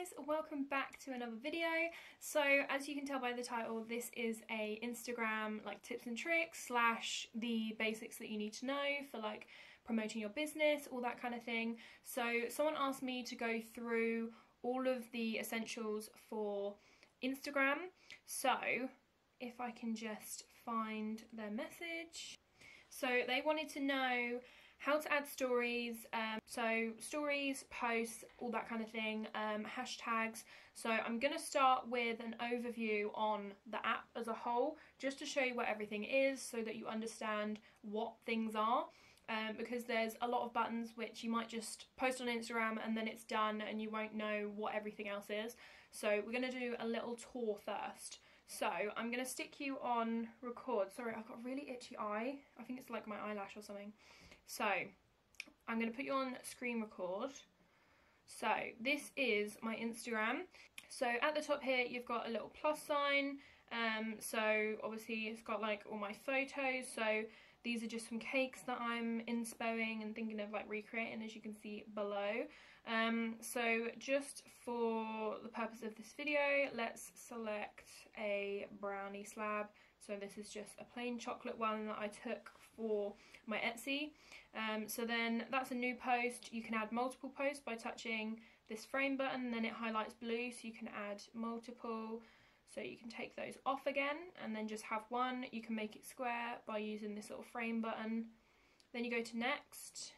guys, welcome back to another video. So as you can tell by the title, this is a Instagram like tips and tricks slash the basics that you need to know for like promoting your business, all that kind of thing. So someone asked me to go through all of the essentials for Instagram. So if I can just find their message. So they wanted to know how to add stories, so stories, posts, all that kind of thing, hashtags. So I'm going to start with an overview on the app as a whole, just to show you what everything is so that you understand what things are. Because there's a lot of buttons which you might just post on Instagram and then it's done and you won't know what everything else is. So we're going to do a little tour first. So I'm going to stick you on record. Sorry, I've got a really itchy eye. I think it's like my eyelash or something. So I'm going to put you on screen record. So this is my Instagram. So at the top here you've got a little plus sign. So obviously it's got like all my photos. So these are just some cakes that I'm inspoing and thinking of like recreating, as you can see below. So just for the purpose of this video, let's select a brownie slab. So this is just a plain chocolate one that I took for my Etsy. So then that's a new post. You can add multiple posts by touching this frame button, then it highlights blue so you can add multiple. So you can take those off again and then just have one. You can make it square by using this little frame button. Then you go to next.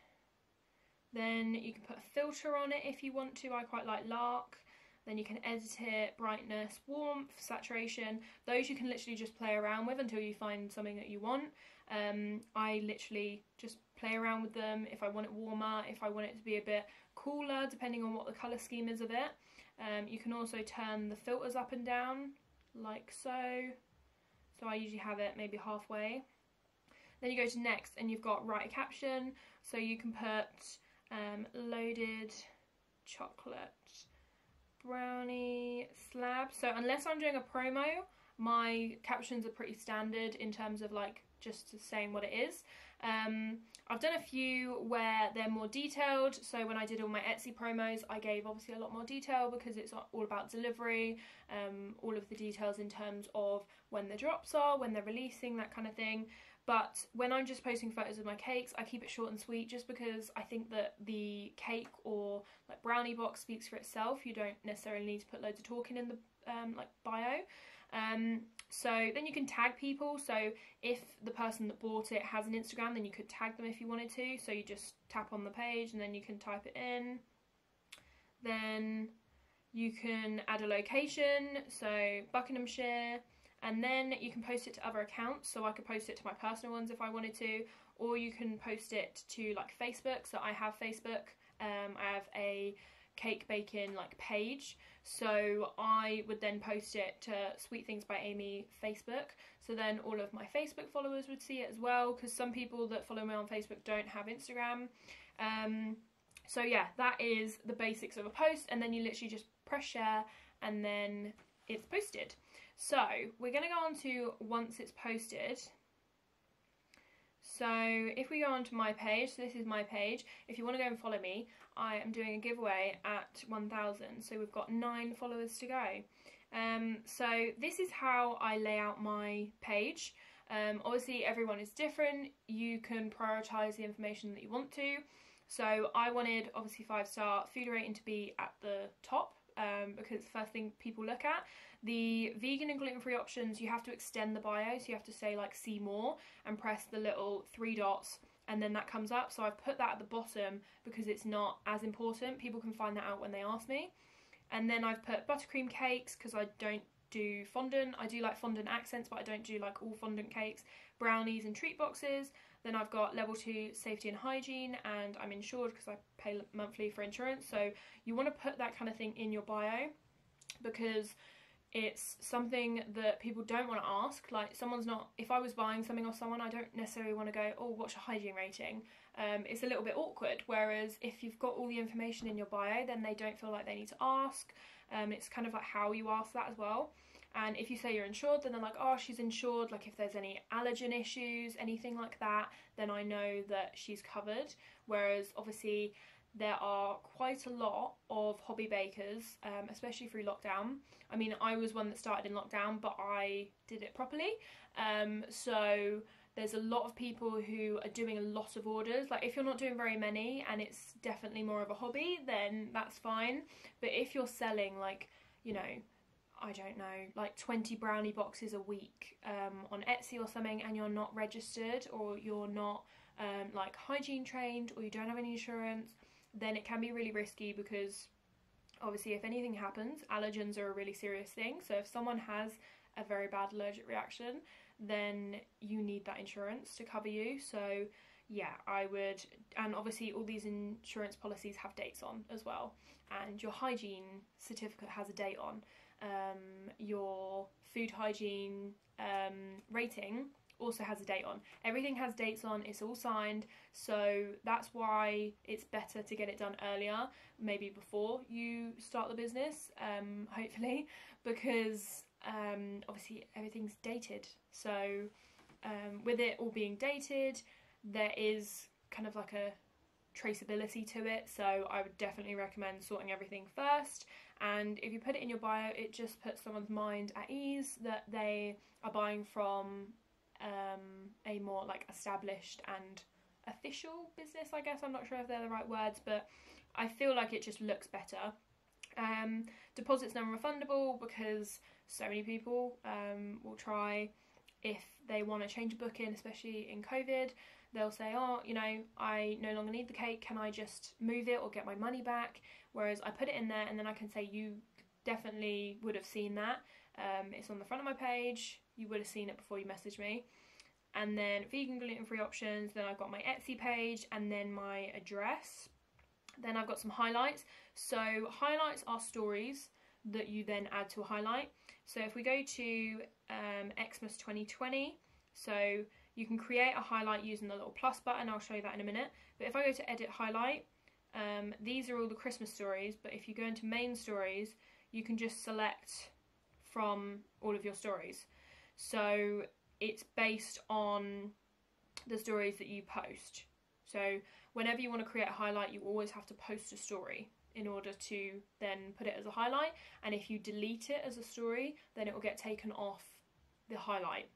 Then you can put a filter on it if you want to. I quite like Lark. Then you can edit it, brightness, warmth, saturation. Those you can literally just play around with until you find something that you want. I literally just play around with them if I want it warmer, if I want it to be a bit cooler, depending on what the colour scheme is of it. You can also turn the filters up and down, like so. So I usually have it maybe halfway. Then you go to next and you've got write a caption. So you can put loaded chocolate brownie slab. So unless I'm doing a promo, my captions are pretty standard in terms of like just saying what it is. I've done a few where they're more detailed. So when I did all my Etsy promos, I gave obviously a lot more detail because it's all about delivery, all of the details in terms of when the drops are, when they're releasing, that kind of thing. But when I'm just posting photos of my cakes, I keep it short and sweet just because I think that the cake or like brownie box speaks for itself. You don't necessarily need to put loads of talking in the like bio. So then you can tag people. So if the person that bought it has an Instagram, then you could tag them if you wanted to. So you just tap on the page and then you can type it in. Then you can add a location, so Buckinghamshire. And then you can post it to other accounts, so I could post it to my personal ones if I wanted to, or you can post it to like Facebook. So I have Facebook, I have a cake baking like page, so I would then post it to Sweet Things by Amy Facebook, so then all of my Facebook followers would see it as well, because some people that follow me on Facebook don't have Instagram. So yeah, that is the basics of a post, and then you literally just press share and then it's posted. So we're going to go on to once it's posted. So if we go onto my page, so this is my page. If you want to go and follow me, I am doing a giveaway at 1,000. So we've got 9 followers to go. So this is how I lay out my page. Obviously everyone is different. You can prioritise the information that you want to. So I wanted obviously 5-star food rating to be at the top. Because it's the first thing people look at. The vegan and gluten-free options, you have to extend the bio, so you have to say like see more and press the little 3 dots and then that comes up. So I've put that at the bottom because it's not as important. People can find that out when they ask me. And then I've put buttercream cakes because I don't do fondant. I do like fondant accents, but I don't do like all fondant cakes. Brownies and treat boxes. Then I've got level 2 safety and hygiene, and I'm insured because I pay monthly for insurance. So you want to put that kind of thing in your bio because it's something that people don't want to ask. Like someone's not, if I was buying something off someone, I don't necessarily want to go, oh, what's your hygiene rating? It's a little bit awkward. Whereas if you've got all the information in your bio, then they don't feel like they need to ask. It's kind of like how you ask that as well. And if you say you're insured, then they're like, oh, she's insured. Like if there's any allergen issues, anything like that, then I know that she's covered. Whereas obviously there are quite a lot of hobby bakers, especially through lockdown. I mean, I was one that started in lockdown, but I did it properly. So there's a lot of people who are doing a lot of orders. Like, if you're not doing very many and it's definitely more of a hobby, then that's fine. But if you're selling, like, you know, I don't know, like 20 brownie boxes a week on Etsy or something, and you're not registered, or you're not like hygiene trained, or you don't have any insurance, then it can be really risky, because obviously if anything happens, allergens are a really serious thing. So if someone has a very bad allergic reaction, then you need that insurance to cover you. So yeah, I would, and obviously all these insurance policies have dates on as well, and your hygiene certificate has a date on. Your food hygiene rating also has a date on. Everything has dates on, it's all signed, so that's why it's better to get it done earlier, maybe before you start the business, hopefully, because obviously everything's dated. So with it all being dated, there is kind of like a traceability to it, so I would definitely recommend sorting everything first. And if you put it in your bio, it just puts someone's mind at ease that they are buying from a more like established and official business, I guess. I'm not sure if they're the right words, but I feel like it just looks better. Deposit's non-refundable, because so many people will try, if they want to change a booking, especially in COVID, they'll say, oh, you know, I no longer need the cake, can I just move it or get my money back? Whereas I put it in there, and then I can say, you definitely would have seen that. It's on the front of my page, you would have seen it before you messaged me. And then vegan, gluten-free options, then I've got my Etsy page, and then my address. Then I've got some highlights. So highlights are stories that you then add to a highlight. So if we go to Xmas 2020, so you can create a highlight using the little plus button. I'll show you that in a minute. But if I go to edit highlight, these are all the Christmas stories. But if you go into main stories, you can just select from all of your stories. So it's based on the stories that you post. So whenever you want to create a highlight, you always have to post a story in order to then put it as a highlight. And if you delete it as a story, then it will get taken off the highlight.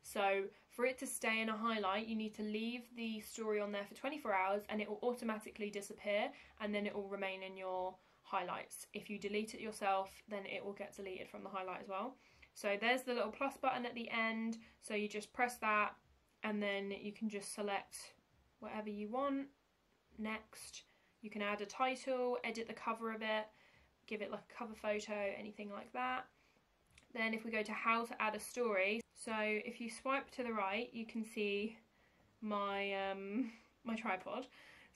So for it to stay in a highlight, you need to leave the story on there for 24 hours, and it will automatically disappear, and then it will remain in your highlights. If you delete it yourself, then it will get deleted from the highlight as well. So there's the little plus button at the end, so you just press that, and then you can just select whatever you want. Next, you can add a title, edit the cover of it, give it like a cover photo, anything like that. Then if we go to how to add a story, so if you swipe to the right, you can see my my tripod.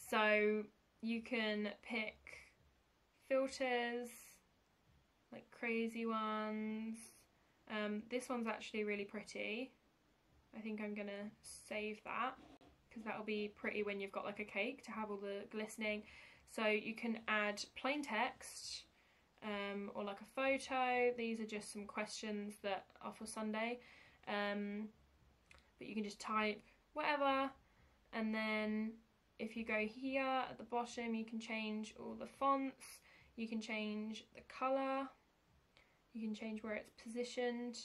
So you can pick filters, like crazy ones. This one's actually really pretty. I think I'm gonna save that, because that'll be pretty when you've got like a cake, to have all the glistening. So you can add plain text, or like a photo. These are just some questions that are for Sunday, but you can just type whatever. And then if you go here at the bottom, you can change all the fonts, you can change the colour, you can change where it's positioned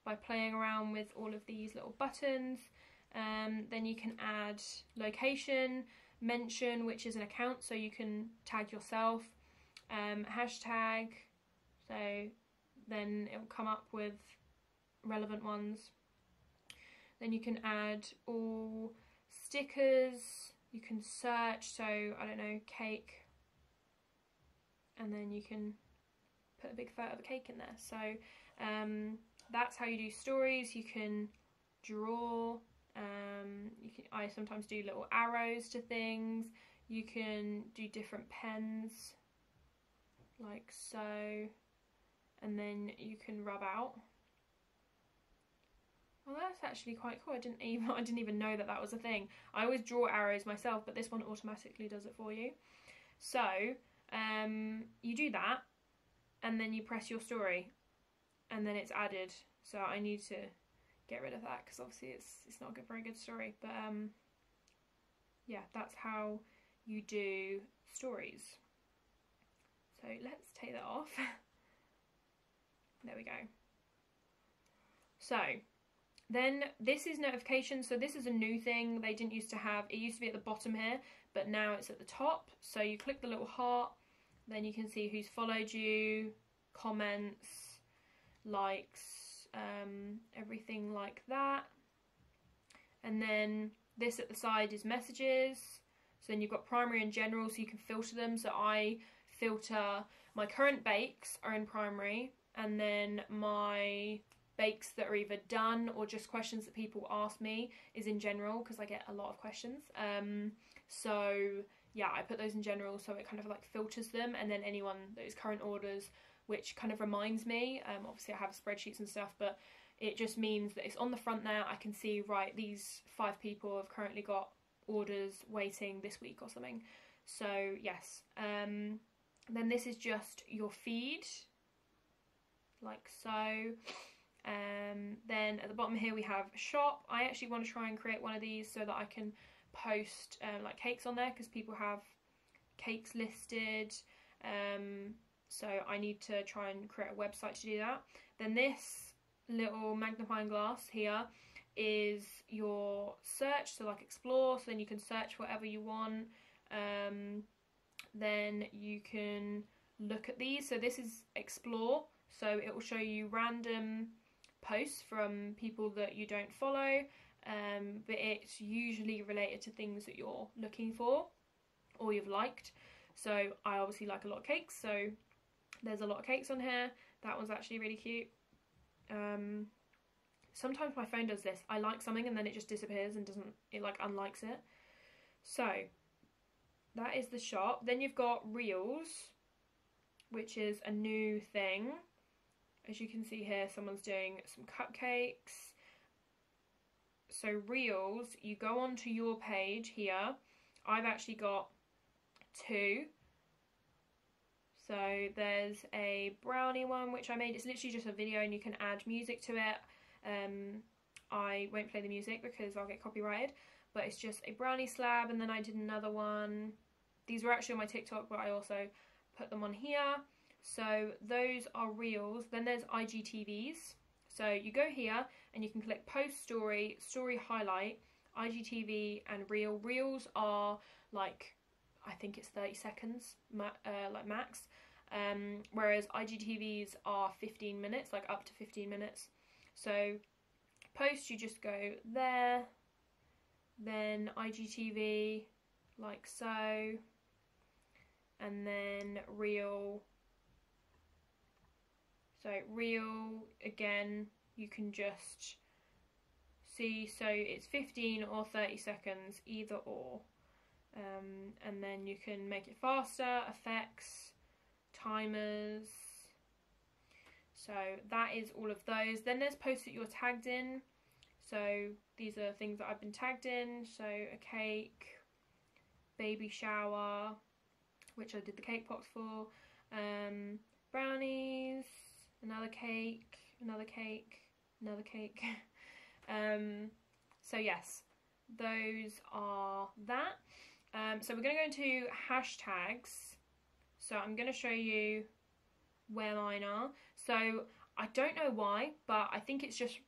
by playing around with all of these little buttons. Then you can add location, mention, which is an account, so you can tag yourself, hashtag, so then it will come up with relevant ones. Then you can add all stickers, you can search, so I don't know, cake, and then you can put a big photo of a cake in there. So that's how you do stories. You can draw, I sometimes do little arrows to things. You can do different pens, like so, and then you can rub out. Well, that's actually quite cool. I didn't even know that that was a thing. I always draw arrows myself, but this one automatically does it for you. So you do that, and then you press your story, and then it's added. So I need to get rid of that, because obviously it's not a very good story. But yeah, that's how you do stories. So let's take that off. There we go. So then this is notifications. So this is a new thing they didn't used to have. It used to be at the bottom here, but now it's at the top. So you click the little heart, then you can see who's followed you, comments, likes, everything like that. And then this at the side is messages. So then you've got primary and general, so you can filter them. So I filter my current bakes are in primary, and then my bakes that are either done or just questions that people ask me is in general, because I get a lot of questions. So yeah, I put those in general, so it kind of like filters them, and then anyone that is current orders, which kind of reminds me, obviously I have spreadsheets and stuff, but it just means that it's on the front there. I can see, right, these 5 people have currently got orders waiting this week or something. So yes, then this is just your feed, like so. Then at the bottom here we have shop. I actually want to try and create one of these so that I can post like cakes on there, because people have cakes listed. So I need to try and create a website to do that. Then this little magnifying glass here is your search, so like explore, so then you can search whatever you want. Then you can look at these. So this is explore, so it will show you random posts from people that you don't follow, but it's usually related to things that you're looking for or you've liked. So I obviously like a lot of cakes, so there's a lot of cakes on here. That one's actually really cute. Sometimes my phone does this. I like something and then it just disappears and it like unlikes it. So that is the shop. Then you've got reels, which is a new thing. As you can see here, someone's doing some cupcakes. So reels, you go onto your page here. I've actually got 2. So there's a brownie one which I made. It's literally just a video and you can add music to it. I won't play the music because I'll get copyrighted, but it's just a brownie slab. And then I did another one. These were actually on my TikTok, but I also put them on here. So those are reels. Then there's IGTVs. So you go here and you can click post story, story highlight, IGTV and reel. Reels are like, I think it's 30 seconds, like max. Whereas IGTVs are 15 minutes, like up to 15 minutes. So post, you just go there, then IGTV, like so, and then reel. So reel, again, you can just see, so it's 15 or 30 seconds, either or. And then you can make it faster, effects, timers. So that is all of those. Then there's posts that you're tagged in. So these are things that I've been tagged in. So a cake, baby shower, which I did the cake box for, brownies, another cake, another cake, another cake. So yes, those are that. So we're going to go into hashtags. So I'm going to show you where mine are. So I don't know why, but I think it's just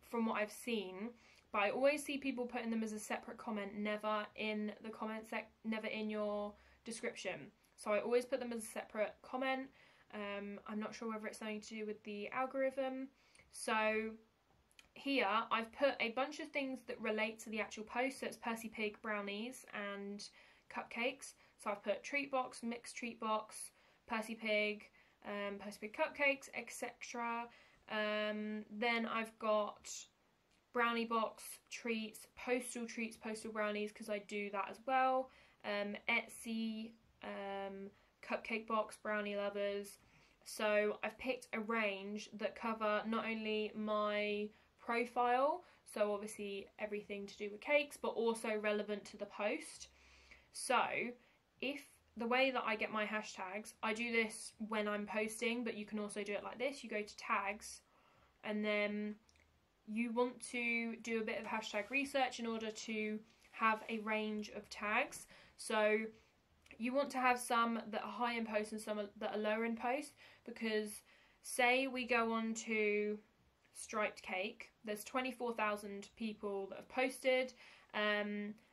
from what I've seen. But I always see people putting them as a separate comment, never in the comment never in your description. So I always put them as a separate comment. I'm not sure whether it's something to do with the algorithm. So here I've put a bunch of things that relate to the actual post. So it's Percy Pig brownies and cupcakes. So I've put treat box, mixed treat box, Percy Pig cupcakes, etc. Then I've got brownie box, treats, postal brownies, because I do that as well. Etsy, cupcake box, brownie lovers. So I've picked a range that cover not only my profile, so obviously everything to do with cakes, but also relevant to the post. So if the way that I get my hashtags, I do this when I'm posting, but you can also do it like this. You go to tags, and then you want to do a bit of hashtag research in order to have a range of tags. So You want to have some that are high in post and some that are lower in post, because say we go on to Striped Cake, there's 24,000 people that have posted,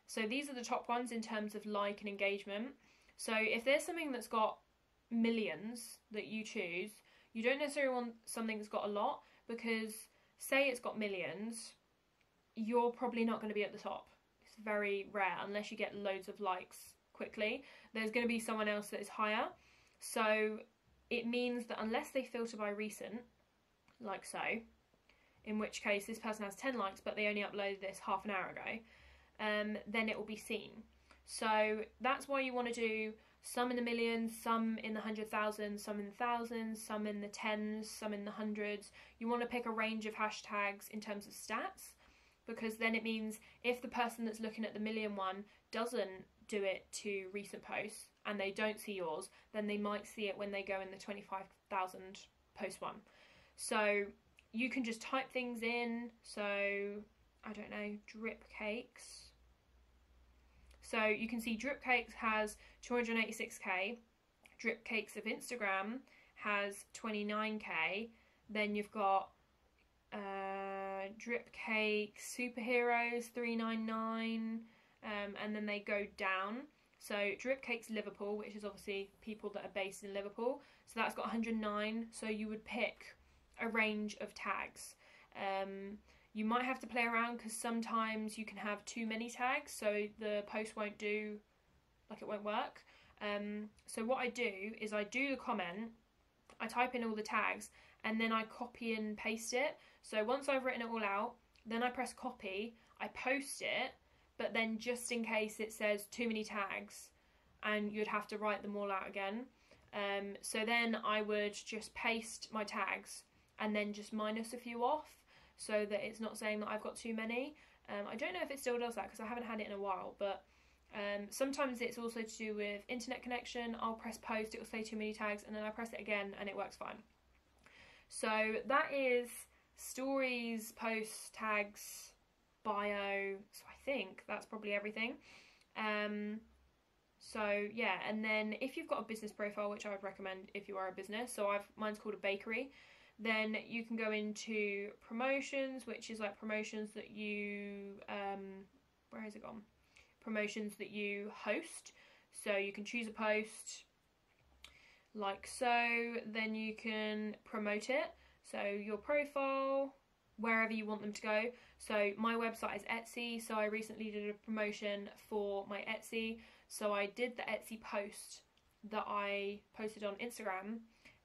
so these are the top ones in terms of like and engagement. So if there's something that's got millions that you choose, you don't necessarily want something that's got a lot, because say it's got millions, you're probably not going to be at the top. It's very rare unless you get loads of likes quickly. There's going to be someone else that is higher. So it means that unless they filter by recent, like so, in which case this person has 10 likes but they only uploaded this half an hour ago, then it will be seen. So that's why you want to do some in the millions, some in the 100,000, some in the thousands, some in the tens, some in the hundreds. You want to pick a range of hashtags in terms of stats, because then it means if the person that's looking at the million one doesn't do it to recent posts and they don't see yours, then they might see it when they go in the 25,000 post one. So you can just type things in. So I don't know, drip cakes. So you can see Drip Cakes has 286k, Drip Cakes of Instagram has 29k, then you've got Drip Cakes Superheroes 399, and then they go down. So Drip Cakes Liverpool, which is obviously people that are based in Liverpool, so that's got 109, so you would pick a range of tags. You might have to play around because sometimes you can have too many tags, so the post won't do, like it won't work. So what I do is I do the comment, I type in all the tags, and then I copy and paste it. So once I've written it all out, then I press copy, I post it, but then just in case it says too many tags, and you'd have to write them all out again. So then I would just paste my tags and then just minus a few off, so that it's not saying that I've got too many. I don't know if it still does that because I haven't had it in a while, but sometimes it's also to do with internet connection. I'll press post, it will say too many tags, and then I press it again and it works fine. So that is stories, posts, tags, bio, so I think that's probably everything. So yeah, and then if you've got a business profile, which I would recommend if you are a business, so mine's called a bakery, then you can go into promotions, which is like promotions that you, where has it gone? Promotions that you host. So you can choose a post like so, then you can promote it. So your profile, wherever you want them to go. So my website is Etsy, so I recently did a promotion for my Etsy. So I did the Etsy post that I posted on Instagram,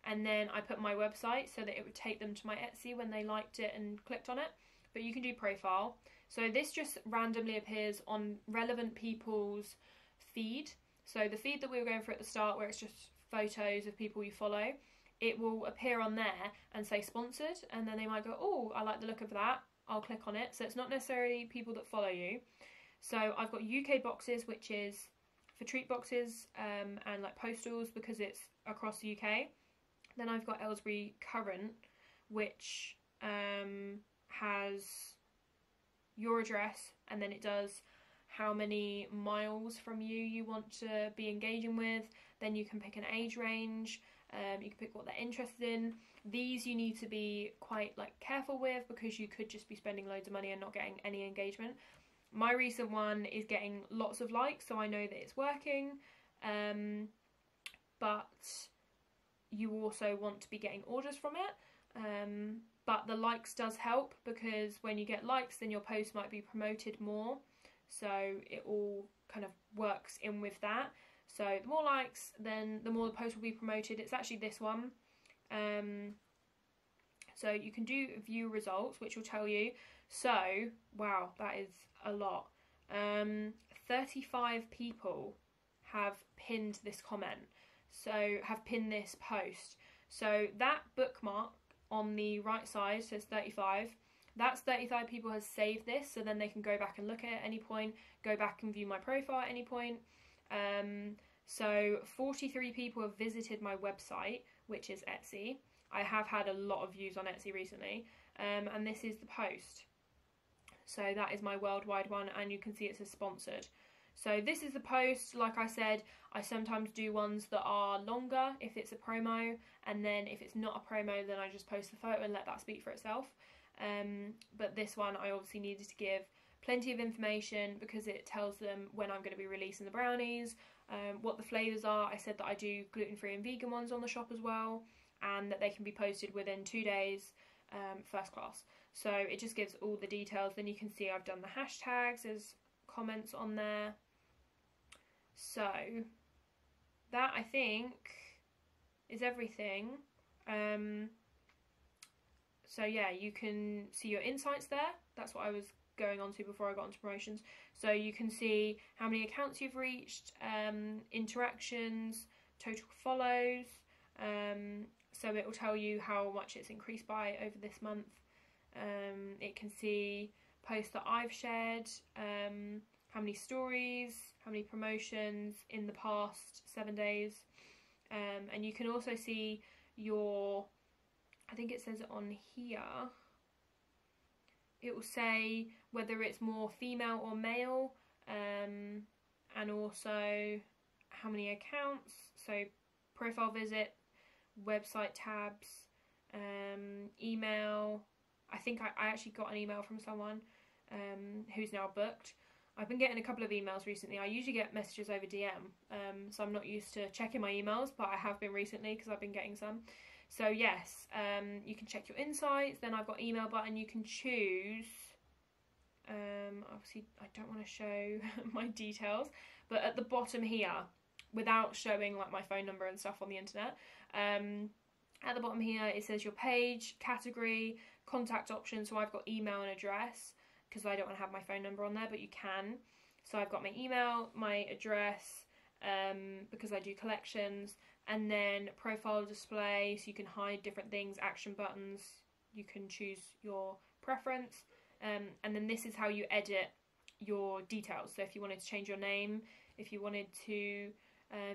and then I put my website so that it would take them to my Etsy when they liked it and clicked on it. But you can do profile. So this just randomly appears on relevant people's feed. So the feed that we were going for at the start, where it's just photos of people you follow, it will appear on there and say sponsored, and then they might go, oh, I like the look of that, I'll click on it. So it's not necessarily people that follow you. So I've got UK boxes, which is for treat boxes and like postals, because it's across the UK. Then I've got Aylesbury Current, which has your address, and then it does how many miles from you want to be engaging with. Then you can pick an age range, you can pick what they're interested in. These you need to be quite like careful with, because you could just be spending loads of money and not getting any engagement. My recent one is getting lots of likes, so I know that it's working, but you also want to be getting orders from it. But the likes does help, because when you get likes, then your post might be promoted more, so it all kind of works in with that. So the more likes, then the more the post will be promoted. It's actually this one. So you can do view results, which will tell you. So, wow, that is a lot. 35 people have pinned this comment, so have pinned this post. So that bookmark on the right side says 35. That's 35 people has saved this, so then they can go back and look at it at any point, go back and view my profile at any point. So 43 people have visited my website, which is Etsy. I have had a lot of views on Etsy recently, and this is the post. So that is my worldwide one, and you can see it says sponsored. So this is the post. Like I said, I sometimes do ones that are longer if it's a promo, and then if it's not a promo, then I just post the photo and let that speak for itself. But this one I obviously needed to give plenty of information because it tells them when I'm going to be releasing the brownies, what the flavours are. I said that I do gluten-free and vegan ones on the shop as well, and that they can be posted within 2 days, first class. So it just gives all the details. Then you can see I've done the hashtags, there's comments on there. So that, I think, is everything. So yeah, you can see your insights there. That's what I was going on to before I got onto promotions. So you can see how many accounts you've reached, interactions, total follows. So it will tell you how much it's increased by over this month. It can see posts that I've shared, how many stories, how many promotions in the past 7 days. And you can also see your, I think it says it on here, it will say whether it's more female or male, and also how many accounts, so profile visit, website tabs, email. I think I actually got an email from someone who's now booked. I've been getting a couple of emails recently. I usually get messages over DM, so I'm not used to checking my emails, but I have been recently because I've been getting some. So yes, you can check your insights. Then I've got email button. You can choose. Obviously, I don't want to show my details, but at the bottom here, without showing like my phone number and stuff on the internet, at the bottom here it says your page, category, contact option. So I've got email and address because I don't want to have my phone number on there, but you can. So I've got my email, my address, because I do collections, and then profile display, so you can hide different things, action buttons, you can choose your preference, and then this is how you edit your details. So if you wanted to change your name, if you wanted to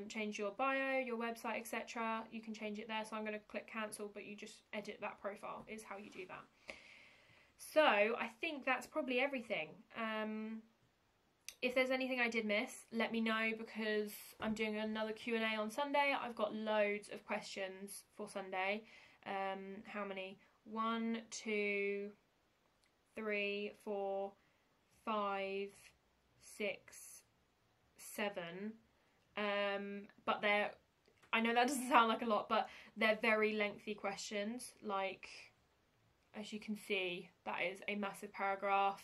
change your bio, your website, etc., you can change it there. So I'm going to click cancel, but you just edit that profile is how you do that. So I think that's probably everything. If there's anything I did miss, let me know, because I'm doing another Q&A on Sunday. I've got loads of questions for Sunday. How many? 1, 2, 3, 4, 5, 6, 7. But they're, I know that doesn't sound like a lot, but they're very lengthy questions. Like, as you can see, that is a massive paragraph.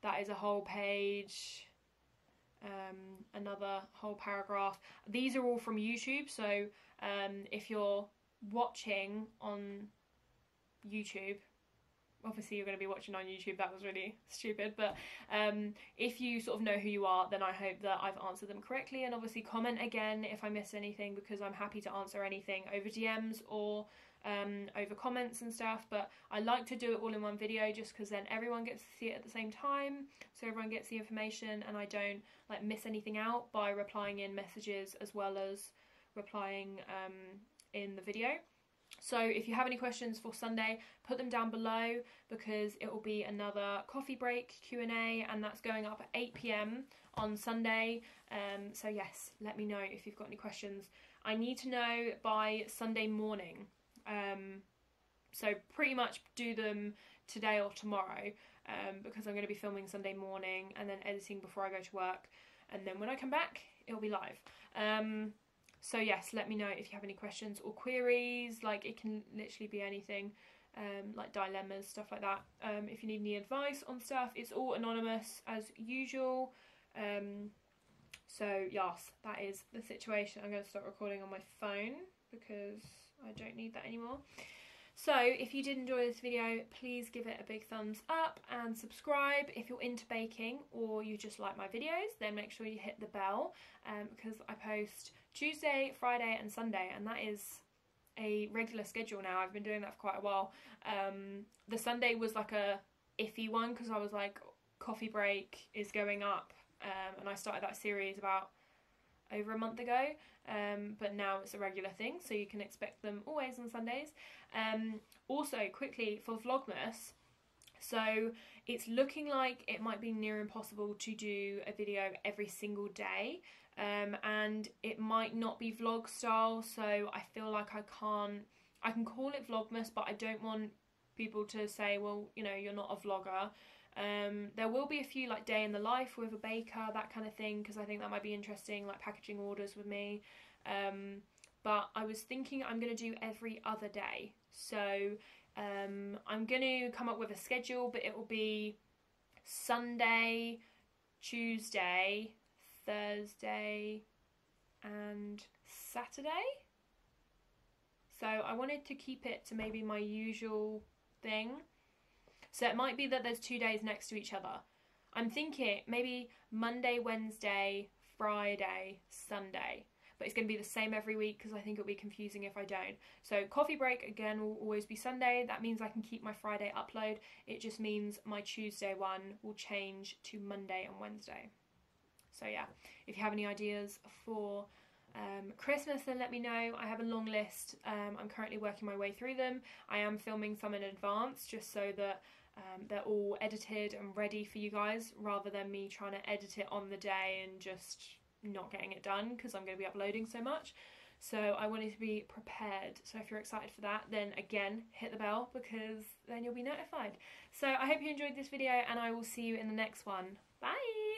That is a whole page. Another whole paragraph. These are all from YouTube, so if you're watching on YouTube, obviously you're going to be watching on YouTube, that was really stupid, but if you sort of know who you are, then I hope that I've answered them correctly. And obviously comment again if I miss anything, because I'm happy to answer anything over DMs or over comments and stuff. But I like to do it all in one video, just because then everyone gets to see it at the same time, so everyone gets the information and I don't like miss anything out by replying in messages as well as replying in the video. So if you have any questions for Sunday, put them down below, because it will be another coffee break Q&A, and that's going up at 8 PM on Sunday. So yes, let me know if you've got any questions. I need to know by Sunday morning. So pretty much do them today or tomorrow, because I'm going to be filming Sunday morning and then editing before I go to work, and then when I come back it'll be live. So yes, let me know if you have any questions or queries. Like, it can literally be anything, like dilemmas, stuff like that. If you need any advice on stuff, it's all anonymous as usual. So yes, that is the situation. I'm going to start recording on my phone because I don't need that anymore. So if you did enjoy this video, please give it a big thumbs up and subscribe. If you're into baking or you just like my videos, then make sure you hit the bell, because I post Tuesday, Friday and Sunday, and that is a regular schedule now. I've been doing that for quite a while. The Sunday was like a iffy one, because I was like, coffee break is going up, and I started that series about over a month ago, but now it's a regular thing, so you can expect them always on Sundays. Also, quickly, for Vlogmas, So it's looking like it might be near impossible to do a video every single day, and it might not be vlog style, so I feel like I can call it Vlogmas, but I don't want people to say, well, you know, you're not a vlogger. There will be a few like day in the life with a baker, that kind of thing, because I think that might be interesting, like packaging orders with me. But I was thinking I'm going to do every other day. So I'm going to come up with a schedule, but it will be Sunday, Tuesday, Thursday and Saturday. So I wanted to keep it to maybe my usual thing. So it might be that there's 2 days next to each other. I'm thinking maybe Monday, Wednesday, Friday, Sunday. But it's going to be the same every week because I think it'll be confusing if I don't. So coffee break, again, will always be Sunday. That means I can keep my Friday upload. It just means my Tuesday one will change to Monday and Wednesday. So yeah, if you have any ideas for Christmas, then let me know. I have a long list. I'm currently working my way through them. I am filming some in advance just so that they're all edited and ready for you guys, rather than me trying to edit it on the day and just not getting it done because I'm going to be uploading so much. So I wanted to be prepared. So if you're excited for that, then again, hit the bell because then you'll be notified. So I hope you enjoyed this video and I will see you in the next one. Bye!